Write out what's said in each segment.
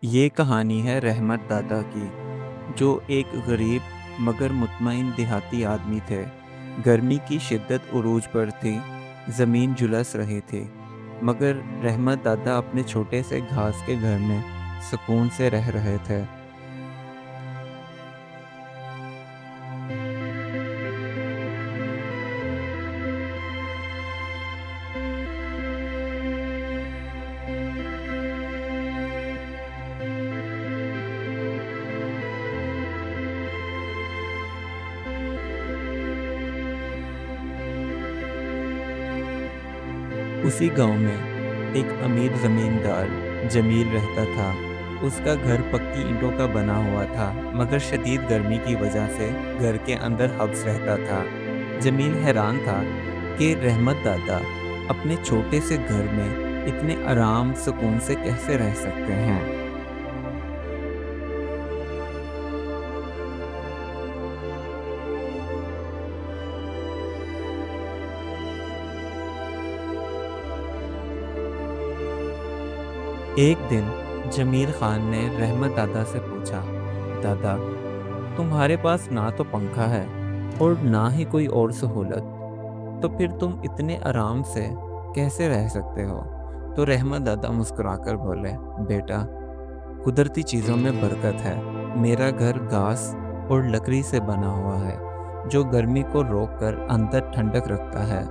ये कहानी है रहमत दादा की, जो एक गरीब मगर मुतमईन देहाती आदमी थे। गर्मी की शिद्दत उरूज पर थी, ज़मीन झुलस रही थी, मगर रहमत दादा अपने छोटे से घास के घर में सुकून से रह रहे थे। उसी गांव में एक अमीर ज़मींदार जमील रहता था। उसका घर पक्की ईंटों का बना हुआ था, मगर शदीद गर्मी की वजह से घर के अंदर हब्स रहता था। जमील हैरान था कि रहमत दादा अपने छोटे से घर में इतने आराम सुकून से कैसे रह सकते हैं। एक दिन जमील खान ने रहमत दादा से पूछा, दादा, तुम्हारे पास ना तो पंखा है और ना ही कोई और सहूलत, तो फिर तुम इतने आराम से कैसे रह सकते हो? तो रहमत दादा मुस्कुराकर बोले, बेटा, कुदरती चीज़ों में बरकत है। मेरा घर घास और लकड़ी से बना हुआ है, जो गर्मी को रोक कर अंदर ठंडक रखता है।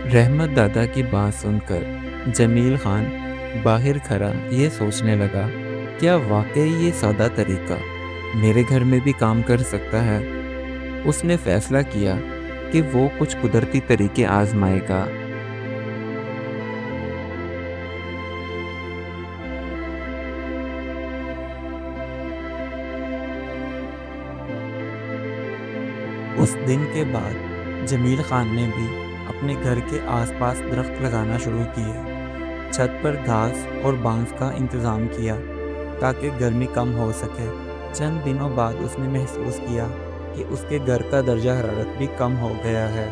रहमत दादा की बात सुनकर जमील खान बाहर खड़ा ये सोचने लगा, क्या वाकई ये सादा तरीका मेरे घर में भी काम कर सकता है? उसने फैसला किया कि वो कुछ कुदरती तरीके आजमाएगा। उस दिन के बाद जमील खान ने भी अपने घर के आसपास दरख्त लगाना शुरू किए। छत पर घास और बांस का इंतज़ाम किया ताकि गर्मी कम हो सके। चंद दिनों बाद उसने महसूस किया कि उसके घर का दर्जा हरारत भी कम हो गया है।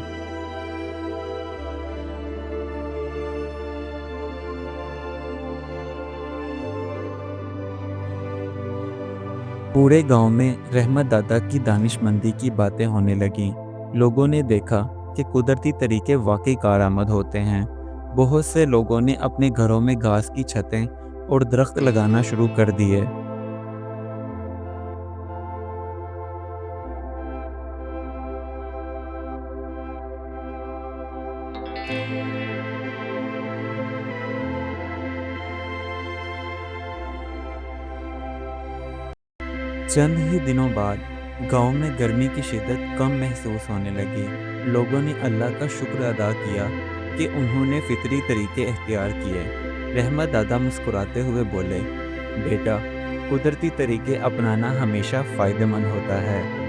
पूरे गांव में रहमत दादा की दानिशमंदी की बातें होने लगीं। लोगों ने देखा कि कुदरती तरीके वाकई कारआमद होते हैं। बहुत से लोगों ने अपने घरों में घास की छतें और दरख्त लगाना शुरू कर दिए। चंद ही दिनों बाद गांव में गर्मी की शिद्दत कम महसूस होने लगी। लोगों ने अल्लाह का शुक्र अदा किया कि उन्होंने फितरी तरीके इख्तियार किए। रहमत दादा मुस्कुराते हुए बोले, बेटा, कुदरती तरीके अपनाना हमेशा फ़ायदेमंद होता है।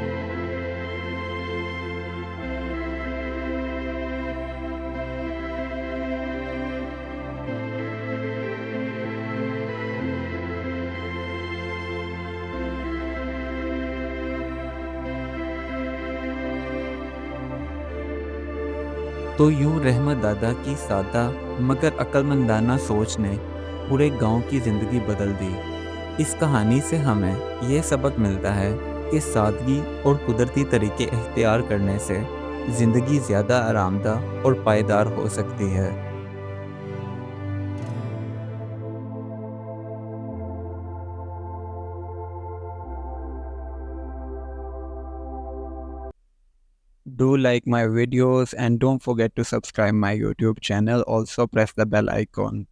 तो यूं रहमत दादा की सादा मगर अक्लमंदाना सोच ने पूरे गांव की ज़िंदगी बदल दी। इस कहानी से हमें यह सबक मिलता है कि सादगी और कुदरती तरीके इख्तियार करने से ज़िंदगी ज़्यादा आरामदा और पायदार हो सकती है। Do like my videos and don't forget to subscribe my YouTube channel. Also press the bell icon.